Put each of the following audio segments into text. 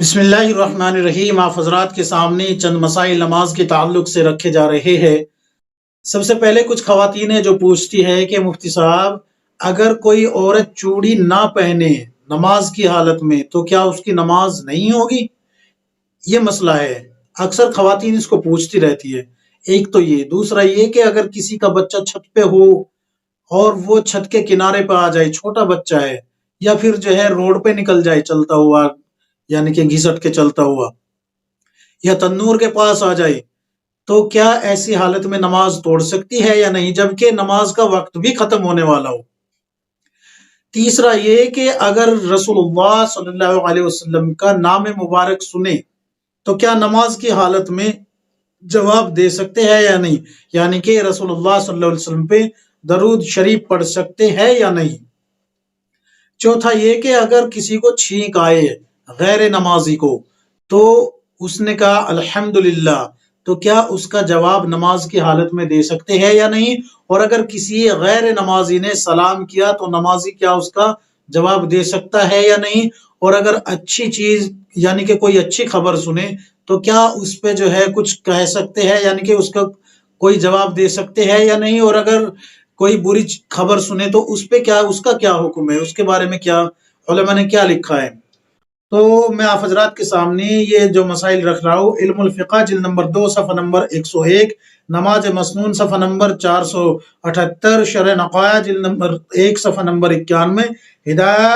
بسم اللہ الرحمن الرحیم۔ آپ حضرات کے سامنے چند مسائل نماز کے تعلق سے رکھے جا رہے ہیں۔ سب سے پہلے کچھ خواتین ہیں جو پوچھتی ہے کہ مفتی صاحب اگر کوئی عورت چوڑی نہ پہنے نماز کی حالت میں تو کیا اس کی نماز نہیں ہوگی؟ یہ مسئلہ ہے، اکثر خواتین اس کو پوچھتی رہتی ہے۔ ایک تو یہ، دوسرا یہ کہ اگر کسی کا بچہ چھت پہ ہو اور وہ چھت کے کنارے پہ آ جائے، چھوٹا بچہ ہے، یا پھر جو ہے روڈ پہ نکل جائے چلتا ہوا، یعنی کہ گھسٹ کے چلتا ہوا، یا تنور کے پاس آ جائے، تو کیا ایسی حالت میں نماز توڑ سکتی ہے یا نہیں، جبکہ نماز کا وقت بھی ختم ہونے والا ہو؟ تیسرا یہ کہ اگر رسول اللہ صلی اللہ علیہ وسلم کا نام مبارک سنے تو کیا نماز کی حالت میں جواب دے سکتے ہیں یا نہیں، یعنی کہ رسول اللہ صلی اللہ علیہ وسلم پہ درود شریف پڑھ سکتے ہیں یا نہیں؟ چوتھا یہ کہ اگر کسی کو چھینک آئے غیر نمازی کو تو اس نے کہا الحمدللہ، تو کیا اس کا جواب نماز کی حالت میں دے سکتے ہیں یا نہیں؟ اور اگر کسی غیر نمازی نے سلام کیا تو نمازی کیا اس کا جواب دے سکتا ہے یا نہیں؟ اور اگر اچھی چیز یعنی کہ کوئی اچھی خبر سنے تو کیا اس پہ جو ہے کچھ کہہ سکتے ہیں، یعنی کہ اس کا کوئی جواب دے سکتے ہیں یا نہیں؟ اور اگر کوئی بری خبر سنے تو اس پہ کیا، اس کا کیا حکم ہے، اس کے بارے میں کیا علماء نے کیا لکھا ہے؟ تو میں آپ حضرات کے سامنے یہ جو مسائل رکھ رہا ہوں، علم الفقہ جلد نمبر 2 صفحہ نمبر 101، نماز مسنون صفحہ نمبر 478، شرح نقایہ جلد نمبر 1 صفحہ نمبر 91، ہدایہ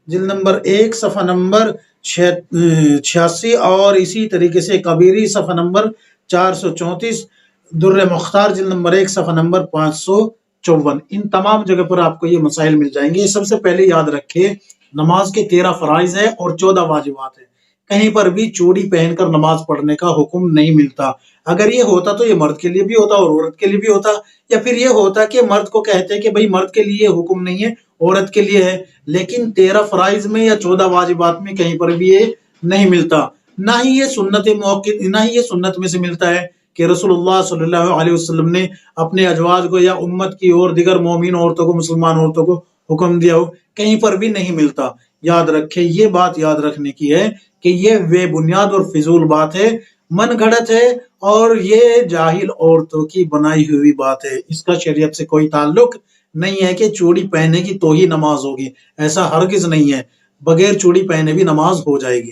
جلد نمبر 1 صفحہ نمبر 86، اور اسی طریقے سے کبیری صفحہ نمبر 434، در مختار جلد نمبر 1 صفحہ نمبر 554، ان تمام جگہ پر آپ کو یہ مسائل مل جائیں گے۔ سب سے پہلے یاد رکھیں، نماز کے 13 فرائض ہیں اور 14 واجبات ہیں، کہیں پر بھی چوڑی پہن کر نماز پڑھنے کا حکم نہیں ملتا۔ اگر یہ ہوتا تو یہ مرد کے لیے بھی ہوتا اور عورت کے لیے بھی ہوتا، یا پھر یہ ہوتا کہ مرد کو کہتے کہ بھئی مرد کے لیے حکم نہیں ہے، عورت کے لیے ہے، لیکن 13 فرائض میں یا 14 واجبات میں کہیں پر بھی یہ نہیں ملتا۔ نہ ہی یہ سنت موقع، نہ ہی یہ سنت میں سے ملتا ہے کہ رسول اللہ صلی اللہ علیہ وسلم نے اپنے ازواج کو یا امت کی اور دیگر مومن عورتوں کو، مسلمان عورتوں کو حکم دیا ہو، کہیں پر بھی نہیں ملتا۔ یاد رکھے، یہ بات یاد رکھنے کی ہے کہ یہ بے بنیاد اور فضول بات ہے، من گھڑت ہے، اور یہ جاہل عورتوں کی بنائی ہوئی بات ہے، اس کا شریعت سے کوئی تعلق نہیں ہے کہ چوڑی پہنے کی تو ہی نماز ہوگی، ایسا ہرگز نہیں ہے، بغیر چوڑی پہنے بھی نماز ہو جائے گی۔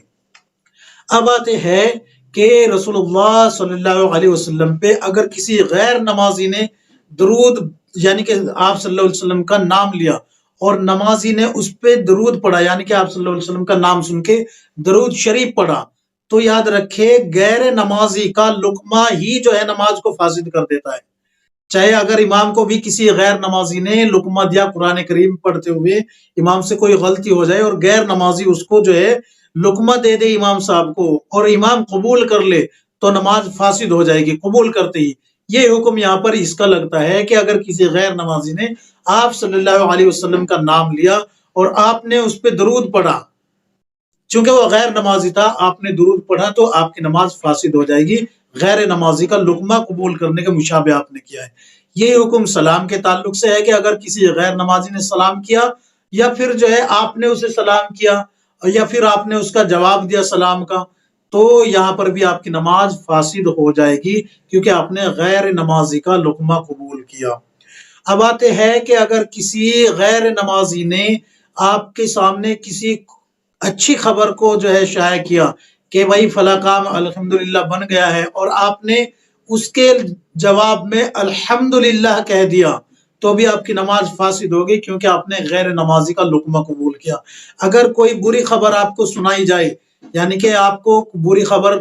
اب آتے ہیں کہ رسول اللہ صلی اللہ علیہ وسلم پہ اگر کسی غیر نمازی نے درود، یعنی کہ آپ صلی اللہ علیہ وسلم کا نام لیا اور نمازی نے اس پہ درود پڑھا، یعنی کہ آپ صلی اللہ علیہ وسلم کا نام سن کے درود شریف پڑھا، تو یاد رکھے غیر نمازی کا لقمہ ہی جو ہے نماز کو فاسد کر دیتا ہے۔ چاہے اگر امام کو بھی کسی غیر نمازی نے لقمہ دیا، قرآن کریم پڑھتے ہوئے امام سے کوئی غلطی ہو جائے اور غیر نمازی اس کو جو ہے لقمہ دے دے امام صاحب کو اور امام قبول کر لے تو نماز فاسد ہو جائے گی قبول کرتے ہی۔ یہ حکم یہاں پر اس کا لگتا ہے کہ اگر کسی غیر نمازی نے آپ صلی اللہ علیہ وسلم کا نام لیا اور آپ نے اس پہ درود پڑھا، چونکہ وہ غیر نمازی تھا، آپ نے درود پڑھا تو آپ کی نماز فاسد ہو جائے گی، غیر نمازی کا لقمہ قبول کرنے کا مشابہ آپ نے کیا ہے۔ یہ حکم سلام کے تعلق سے ہے کہ اگر کسی غیر نمازی نے سلام کیا، یا پھر جو ہے آپ نے اسے سلام کیا، یا پھر آپ نے اس کا جواب دیا سلام کا، تو یہاں پر بھی آپ کی نماز فاسد ہو جائے گی، کیونکہ آپ نے غیر نمازی کا لقمہ قبول کیا۔ اب آتے ہیں کہ اگر کسی غیر نمازی نے آپ کے سامنے کسی اچھی خبر کو جو ہے شائع کیا کہ بھائی فلاں کام الحمدللہ بن گیا ہے، اور آپ نے اس کے جواب میں الحمدللہ کہہ دیا، تو بھی آپ کی نماز فاسد ہوگی، کیونکہ آپ نے غیر نمازی کا لقمہ قبول کیا۔ اگر کوئی بری خبر آپ کو سنائی جائے، یعنی کہ آپ کو بری خبر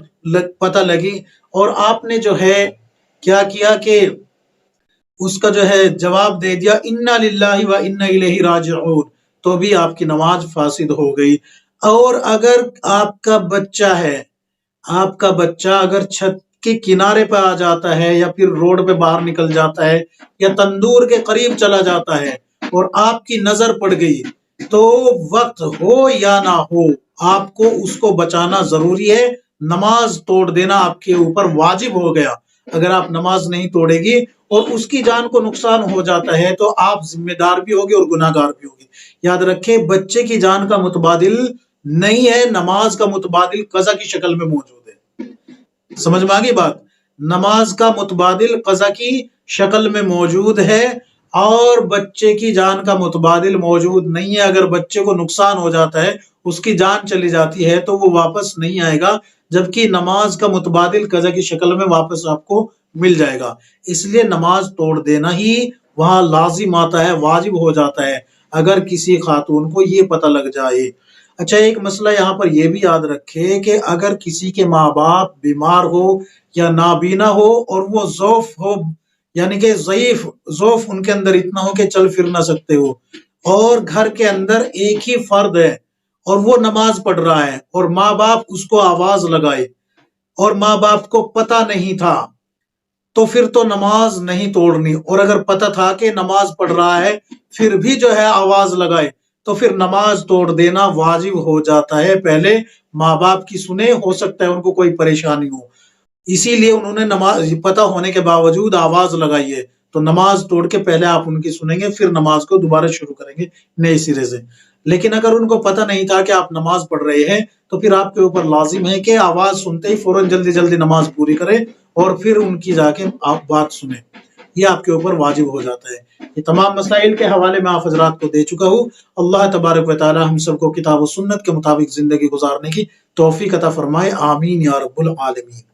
پتہ لگی اور آپ نے جو ہے کیا کیا کہ اس کا جو ہے جواب دے دیا انا للہ و انا الیہ راجعون، تو بھی آپ کی نماز فاسد ہو گئی۔ اور اگر آپ کا بچہ ہے، آپ کا بچہ اگر چھت کے کنارے پہ آ جاتا ہے، یا پھر روڈ پہ باہر نکل جاتا ہے، یا تندور کے قریب چلا جاتا ہے اور آپ کی نظر پڑ گئی، تو وقت ہو یا نہ ہو آپ کو اس کو بچانا ضروری ہے، نماز توڑ دینا آپ کے اوپر واجب ہو گیا۔ اگر آپ نماز نہیں توڑے گی اور اس کی جان کو نقصان ہو جاتا ہے تو آپ ذمہ دار بھی ہوگی اور گناہ گار بھی ہوگی۔ یاد رکھیں، بچے کی جان کا متبادل نہیں ہے، نماز کا متبادل قضا کی شکل میں موجود ہے۔ سمجھ میں آگئی بات؟ نماز کا متبادل قضا کی شکل میں موجود ہے، اور بچے کی جان کا متبادل موجود نہیں ہے۔ اگر بچے کو نقصان ہو جاتا ہے، اس کی جان چلی جاتی ہے، تو وہ واپس نہیں آئے گا، جبکہ نماز کا متبادل قضا کی شکل میں واپس آپ کو مل جائے گا۔ اس لیے نماز توڑ دینا ہی وہاں لازم آتا ہے، واجب ہو جاتا ہے، اگر کسی خاتون کو یہ پتہ لگ جائے۔ اچھا، ایک مسئلہ یہاں پر یہ بھی یاد رکھے کہ اگر کسی کے ماں باپ بیمار ہو یا نابینا ہو اور وہ ضعف ہو، یعنی کہ ضعف ان کے اندر اتنا ہو کہ چل پھر نہ سکتے ہو، اور گھر کے اندر ایک ہی فرد ہے اور وہ نماز پڑھ رہا ہے، اور ماں باپ اس کو آواز لگائے اور ماں باپ کو پتہ نہیں تھا، تو پھر تو نماز نہیں توڑنی۔ اور اگر پتہ تھا کہ نماز پڑھ رہا ہے پھر بھی جو ہے آواز لگائے، تو پھر نماز توڑ دینا واجب ہو جاتا ہے۔ پہلے ماں باپ کی سنے، ہو سکتا ہے ان کو کوئی پریشانی ہو، اسی لیے انہوں نے نماز پتہ ہونے کے باوجود آواز لگائی ہے، تو نماز توڑ کے پہلے آپ ان کی سنیں گے، پھر نماز کو دوبارہ شروع کریں گے نئے سرے سے۔ لیکن اگر ان کو پتہ نہیں تھا کہ آپ نماز پڑھ رہے ہیں، تو پھر آپ کے اوپر لازم ہے کہ آواز سنتے ہی فوراً جلدی جلدی نماز پوری کریں اور پھر ان کی جا کے آپ بات سنیں، یہ آپ کے اوپر واجب ہو جاتا ہے۔ یہ تمام مسائل کے حوالے میں آپ حضرات کو دے چکا ہوں۔ اللہ تبارک و تعالی ہم سب کو کتاب و سنت کے مطابق زندگی گزارنے کی توفیق عطا فرمائے، آمین یا رب العالمین۔